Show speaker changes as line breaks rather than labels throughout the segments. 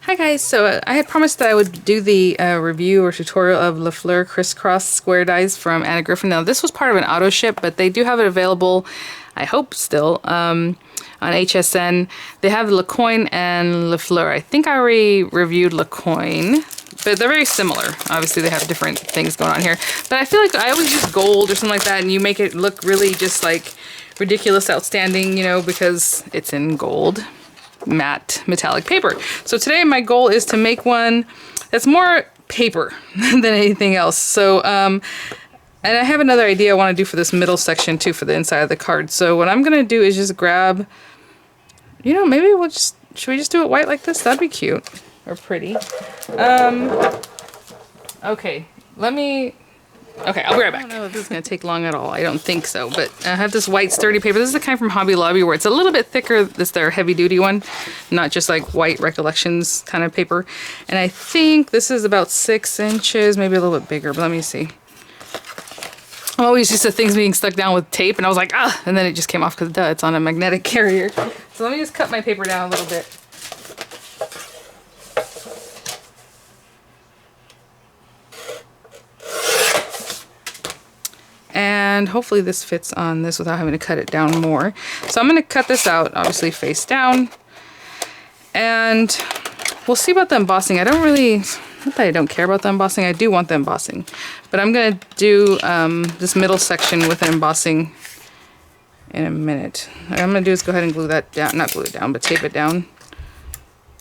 Hi guys, so I had promised that I would do the review or tutorial of the Fleur crisscross square dies from Griffin. Now this was part of an auto ship, but they do have it available, I hope still, on HSN. They have Le Coin and Le Fleur. I think I already reviewed Le Coin, but they're very similar. Obviously they have different things going on here, but I feel like I always use gold or something like that and you make it look really just like ridiculous, outstanding, you know, because it's in gold matte metallic paper. So today my goal is to make one that's more paper than anything else. So and I have another idea I want to do for this middle section too, for the inside of the card. So what I'm gonna do is just grab, you know, maybe we'll just, should we just do it white like this? That'd be cute or pretty. Okay, okay, I'll be right back. I don't know if this is going to take long at all. I don't think so, but I have this white sturdy paper. This is the kind from Hobby Lobby where it's a little bit thicker. This is their heavy duty one, not just like white Recollections kind of paper. And I think this is about 6 inches, maybe a little bit bigger, but let me see. I'm always used to things being stuck down with tape and I was like, ah, and then it just came off because duh, it's on a magnetic carrier. So let me just cut my paper down a little bit. And hopefully this fits on this without having to cut it down more. So I'm going to cut this out, obviously face down. And we'll see about the embossing. I don't really, not that I don't care about the embossing, I do want the embossing. But I'm going to do this middle section with an embossing in a minute. What I'm going to do is go ahead and glue that down, not glue it down, but tape it down.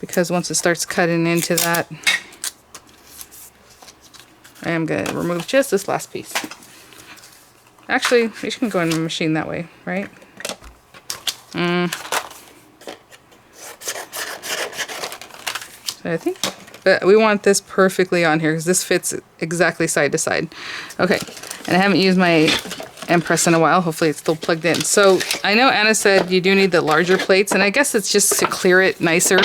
Because once it starts cutting into that, I am going to remove just this last piece. Actually, we can go in the machine that way, right? So I think, but we want this perfectly on here because this fits exactly side to side. Okay, and I haven't used my Empress in a while. Hopefully it's still plugged in. So I know Anna said you do need the larger plates, and I guess it's just to clear it nicer.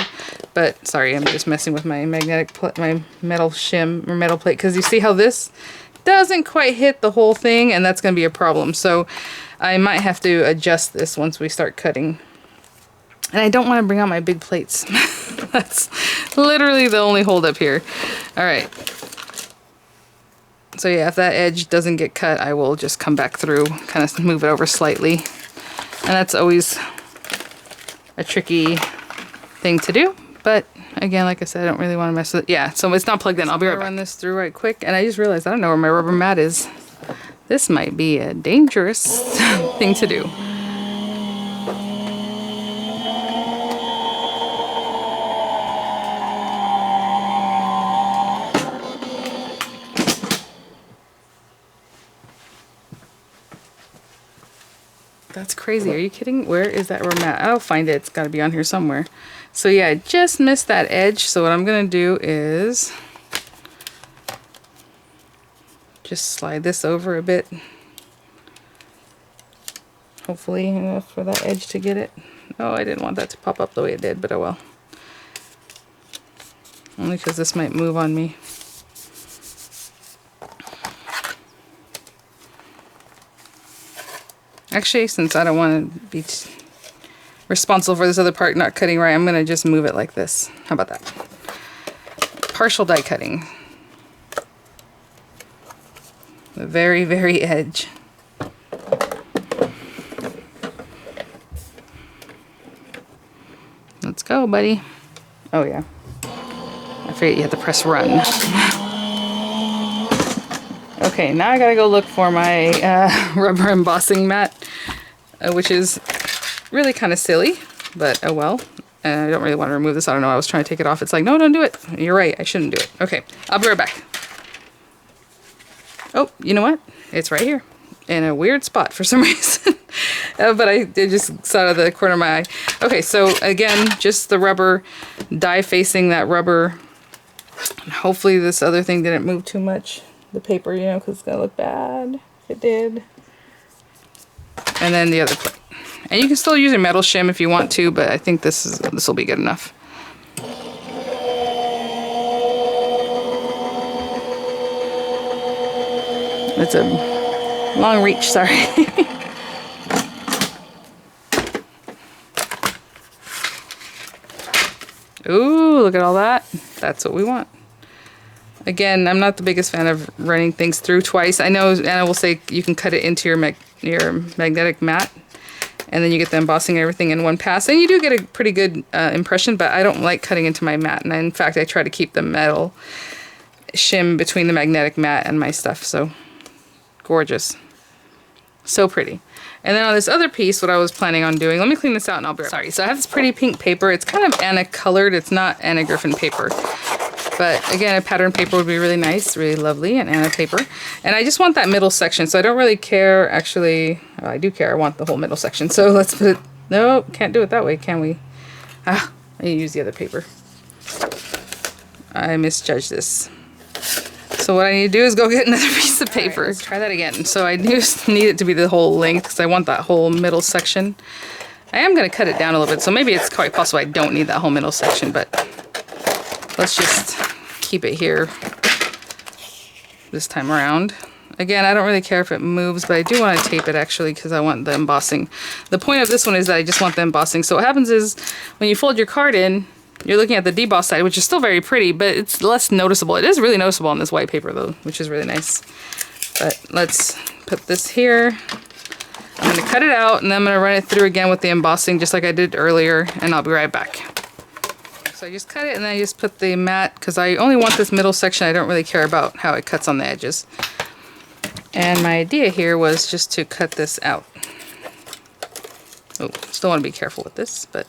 But sorry, I'm just messing with my my metal shim or metal plate because you see how this doesn't quite hit the whole thing, and that's going to be a problem. So I might have to adjust this once we start cutting. And I don't want to bring out my big plates. That's literally the only holdup here. All right. So yeah, if that edge doesn't get cut, I will just come back through, kind of move it over slightly. And that's always a tricky thing to do. But again, like I said, I don't really want to mess with it. Yeah, so it's not plugged in. I'll be right back. Run this through right quick. And I just realized I don't know where my rubber mat is. This might be a dangerous thing to do. That's crazy. Are you kidding? Where is that rubber mat? I'll find it. It's got to be on here somewhere. So yeah, I just missed that edge. So what I'm going to do is just slide this over a bit. Hopefully enough for that edge to get it. Oh, I didn't want that to pop up the way it did, but oh well. Only because this might move on me. Actually, since I don't want to be responsible for this other part not cutting right, I'm going to just move it like this. How about that? Partial die cutting. The very, very edge. Let's go, buddy. Oh, yeah. I forget you have to press run. Okay, now I gotta go look for my rubber embossing mat, which is really kind of silly, but oh well. I don't really want to remove this. I don't know. I was trying to take it off. It's like, no, don't do it. You're right. I shouldn't do it. Okay, I'll be right back. Oh, you know what? It's right here in a weird spot for some reason. But I just saw it out of the corner of my eye. Okay, so again, just the rubber die facing that rubber. Hopefully this other thing didn't move too much. The paper, you know, because it's going to look bad if it did. And then the other plate. And you can still use a metal shim if you want to, but I think this will be good enough. It's a long reach, sorry. Ooh, look at all that. That's what we want. Again, I'm not the biggest fan of running things through twice. I know Anna will say you can cut it into your magnetic mat, and then you get the embossing and everything in one pass. And you do get a pretty good impression, but I don't like cutting into my mat. And in fact, I try to keep the metal shim between the magnetic mat and my stuff. So gorgeous. So pretty. And then on this other piece, what I was planning on doing, let me clean this out and I'll be right back. Sorry, so I have this pretty pink paper. It's kind of Anna colored. It's not Anna Griffin paper. But again, a pattern paper would be really nice, really lovely, and Anna paper. And I just want that middle section, so I don't really care, actually, oh, I do care, I want the whole middle section. So let's put it, no, can't do it that way, can we? Ah, I need to use the other paper. I misjudged this. So what I need to do is go get another piece of paper. Right, let's try that again. So I just need it to be the whole length because I want that whole middle section. I am going to cut it down a little bit, so maybe it's quite possible I don't need that whole middle section, but let's just keep it here this time around. Again, I don't really care if it moves, but I do want to tape it actually because I want the embossing. The point of this one is that I just want the embossing. So what happens is when you fold your card in, you're looking at the deboss side, which is still very pretty, but it's less noticeable. It is really noticeable on this white paper though, which is really nice. But let's put this here. I'm going to cut it out and then I'm going to run it through again with the embossing just like I did earlier, and I'll be right back. So I just cut it and then I just put the mat because I only want this middle section. I don't really care about how it cuts on the edges. And my idea here was just to cut this out. Oh, still want to be careful with this, but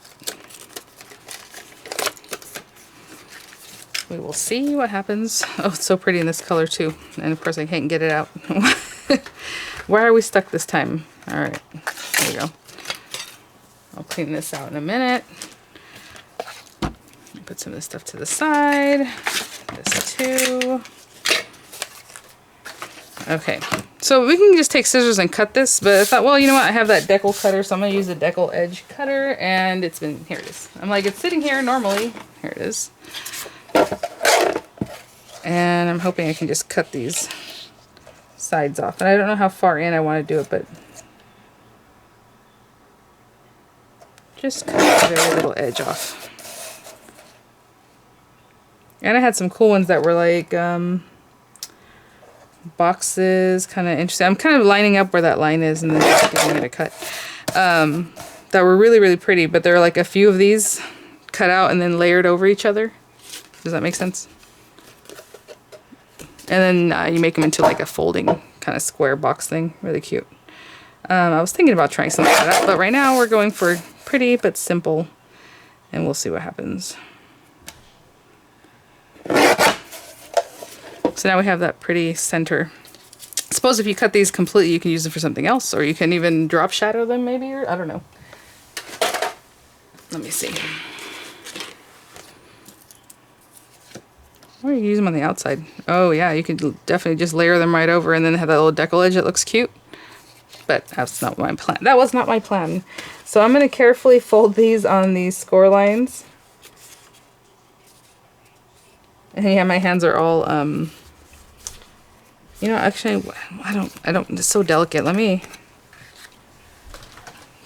we will see what happens. Oh, it's so pretty in this color too. And of course I can't get it out. Why are we stuck this time? All right, there we go. I'll clean this out in a minute. Put some of this stuff to the side. This too. Okay, so we can just take scissors and cut this, but I thought, well, you know what? I have that deco cutter, so I'm going to use the deco edge cutter, and it's been, here it is. I'm like, it's sitting here normally. Here it is. And I'm hoping I can just cut these sides off. And I don't know how far in I want to do it, but just cut a very little edge off. And I had some cool ones that were like boxes, kind of interesting. I'm kind of lining up where that line is and then just giving it a cut. That were really, really pretty, but there are like a few of these cut out and then layered over each other. Does that make sense? And then you make them into like a folding kind of square box thing. Really cute. I was thinking about trying something like that, but right now we're going for pretty but simple, and we'll see what happens. So now we have that pretty center. I suppose if you cut these completely, you can use them for something else, or you can even drop shadow them maybe, or I don't know. Let me see. Or you can use them on the outside. Oh yeah, you could definitely just layer them right over and then have that little deco edge that looks cute. But that's not my plan. That was not my plan. So I'm going to carefully fold these on these score lines. And yeah, my hands are all, you know, actually, I don't, it's so delicate. Let me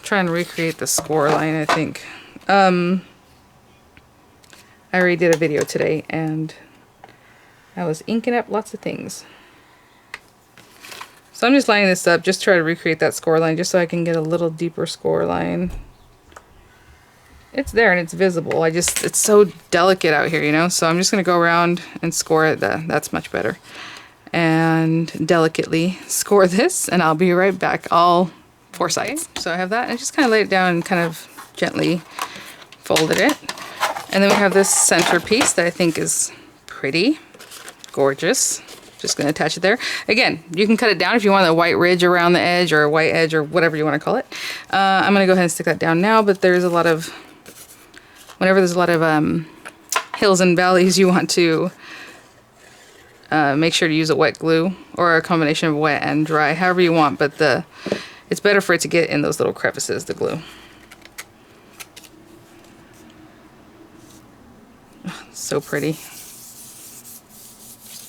try and recreate the score line, I think. I already did a video today and I was inking up lots of things. So I'm just lining this up, just try to recreate that score line just so I can get a little deeper score line. It's there and it's visible. It's so delicate out here, you know, so I'm just going to go around and score it. That's much better. And delicately score this, and I'll be right back, all four sides. So I have that, and I just kind of laid it down and kind of gently folded it. And then we have this center piece that I think is pretty, gorgeous. Just going to attach it there. Again, you can cut it down if you want a white ridge around the edge or a white edge or whatever you want to call it. I'm going to go ahead and stick that down now, but there's a lot of, whenever there's a lot of hills and valleys, you want to make sure to use a wet glue or a combination of wet and dry, however you want, but it's better for it to get in those little crevices, the glue. Oh, so pretty.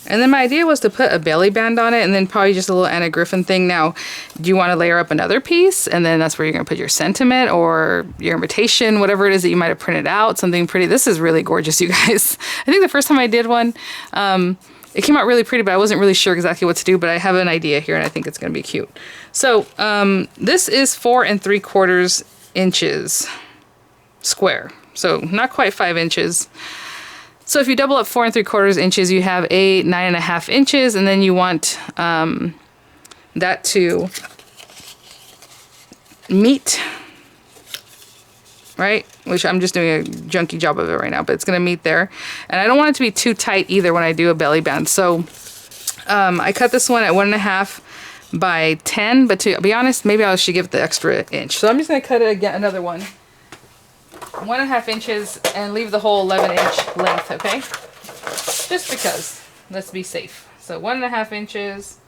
And then my idea was to put a belly band on it and then probably just a little Anna Griffin thing. Now, do you want to layer up another piece? And then that's where you're going to put your sentiment or your invitation, whatever it is that you might have printed out, something pretty. This is really gorgeous, you guys. I think the first time I did one, it came out really pretty, but I wasn't really sure exactly what to do, but I have an idea here and I think it's going to be cute. So this is 4 3/4 inches square. So not quite 5 inches. So if you double up 4 3/4 inches, you have 9.5 inches, and then you want that to meet, right? Which I'm just doing a junky job of it right now, but it's gonna meet there. And I don't want it to be too tight either when I do a belly band. So I cut this one at 1.5 by 10, but to be honest, maybe I should give it the extra inch. So I'm just gonna cut it again, another one. 1.5 inches and leave the whole 11-inch length, okay? Just because, let's be safe. So 1.5 inches.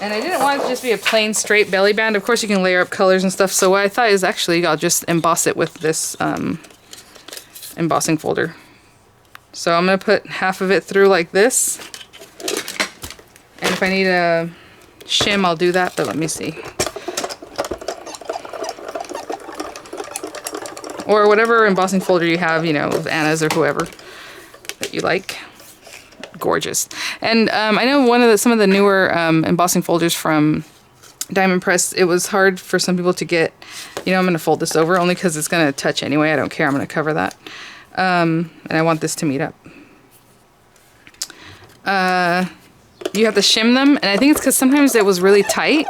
And I didn't want it to just be a plain straight belly band. Of course you can layer up colors and stuff. So what I thought is actually I'll just emboss it with this embossing folder. So I'm gonna put half of it through like this. And if I need a shim, I'll do that, but let me see. Or whatever embossing folder you have, you know, of Anna's or whoever that you like. Gorgeous. And I know some of the newer embossing folders from Diamond Press, it was hard for some people to get. You know, I'm going to fold this over only because it's going to touch anyway. I don't care. I'm going to cover that. And I want this to meet up. You have to shim them, and I think it's because sometimes it was really tight,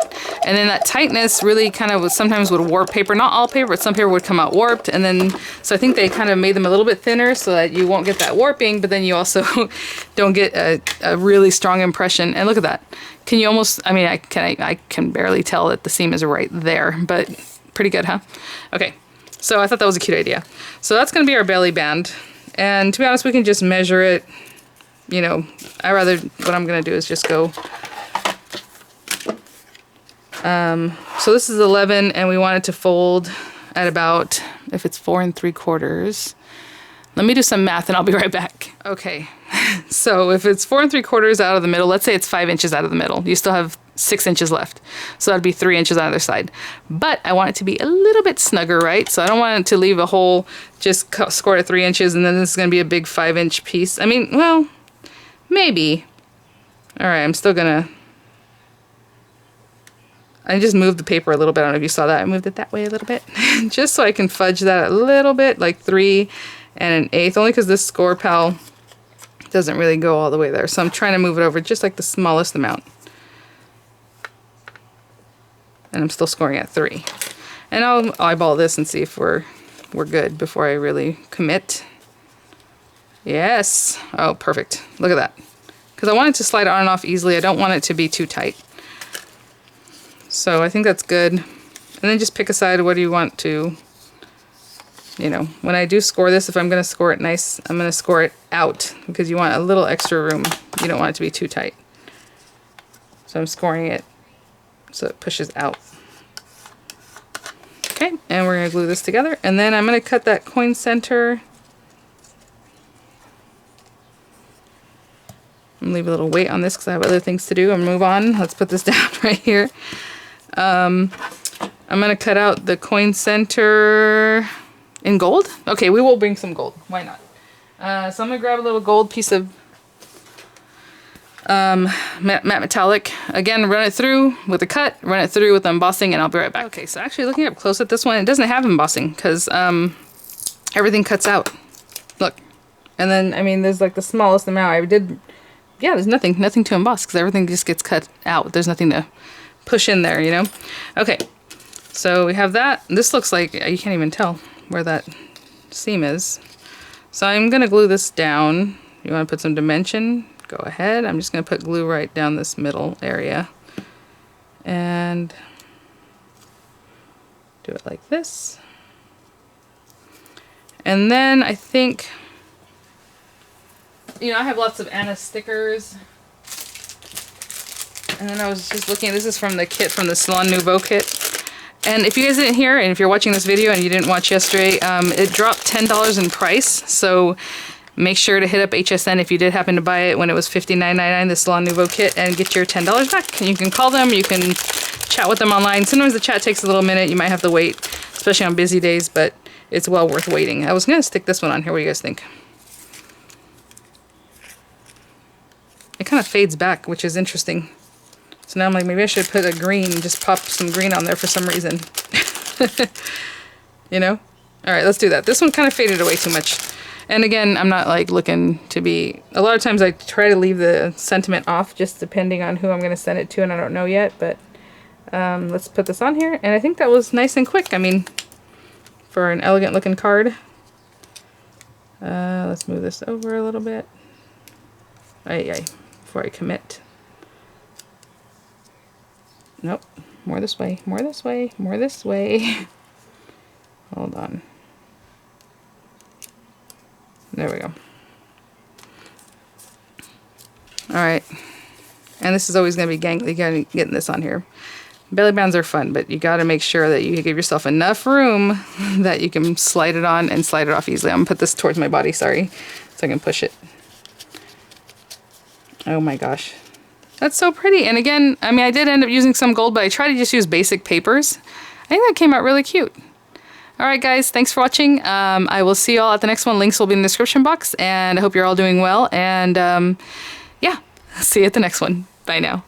and then that tightness really kind of sometimes would warp paper. Not all paper, but some paper would come out warped, and then so I think they kind of made them a little bit thinner so that you won't get that warping, but then you also don't get a really strong impression. And look at that. Can you almost? I mean, I can barely tell that the seam is right there, but pretty good, huh? Okay, so I thought that was a cute idea. So that's going to be our belly band, and to be honest, we can just measure it. You know, what I'm going to do is just go, so this is 11 and we want it to fold at about, if it's 4 3/4, let me do some math and I'll be right back. Okay, so if it's 4 3/4 out of the middle, let's say it's 5 inches out of the middle, you still have 6 inches left. So that'd be 3 inches on either side. But I want it to be a little bit snugger, right? So I don't want it to leave a hole, just score at 3 inches and then this is going to be a big 5-inch piece. I mean, well, maybe. Alright, I'm still gonna... I just moved the paper a little bit. I don't know if you saw that. I moved it that way a little bit. Just so I can fudge that a little bit, like 3 1/8. Only because this score pal doesn't really go all the way there. So I'm trying to move it over just like the smallest amount. And I'm still scoring at 3. And I'll eyeball this and see if we're good before I really commit. Yes. Oh, perfect. Look at that. Because I want it to slide on and off easily. I don't want it to be too tight. So I think that's good. And then just pick a side. What do you want to, you know, when I do score this, if I'm going to score it nice, I'm going to score it out because you want a little extra room. You don't want it to be too tight. So I'm scoring it so it pushes out. Okay, and we're going to glue this together. And then I'm going to cut that coin center. Leave a little weight on this because I have other things to do and move on. Let's put this down right here. I'm going to cut out the coin center in gold. Okay, we will bring some gold. Why not? So I'm going to grab a little gold piece of matte metallic. Again, run it through with a cut, run it through with embossing, and I'll be right back. Okay, so actually looking up close at this one, it doesn't have embossing because everything cuts out. Look. And then, I mean, there's like the smallest amount I did. Yeah, there's nothing to emboss because everything just gets cut out. There's nothing to push in there, you know? Okay, so we have that. This looks like, you can't even tell where that seam is. So I'm going to glue this down. You want to put some dimension? Go ahead. I'm just going to put glue right down this middle area. And do it like this. And then I think... You know, I have lots of Anna stickers. And then I was just looking, this is from the kit, from the Salon Nouveau kit. And if you guys didn't hear, and if you're watching this video and you didn't watch yesterday, it dropped $10 in price. So Make sure to hit up HSN if you did happen to buy it when it was $59.99, the Salon Nouveau kit, and get your $10 back. And you can call them, you can chat with them online. Sometimes the chat takes a little minute, you might have to wait, especially on busy days, but it's well worth waiting. I was gonna stick this one on here, what do you guys think? It kind of fades back, which is interesting. So now I'm like, maybe I should put a green, just pop some green on there for some reason. You know? Alright, let's do that. This one kind of faded away too much. And again, I'm not like looking to be... A lot of times I try to leave the sentiment off, just depending on who I'm going to send it to, and I don't know yet, but let's put this on here. And I think that was nice and quick. I mean, for an elegant looking card. Let's move this over a little bit. Before I commit. Nope. More this way, more this way, more this way. Hold on. There we go. Alright. And this is always going to be gangly getting this on here. Belly bands are fun, but you got to make sure that you give yourself enough room that you can slide it on and slide it off easily. I'm going to put this towards my body, sorry, so I can push it. Oh my gosh. That's so pretty. And again, I mean, I did end up using some gold, but I tried to just use basic papers. I think that came out really cute. Alright guys, thanks for watching. I will see you all at the next one. Links will be in the description box, and I hope you're all doing well. And yeah, see you at the next one. Bye now.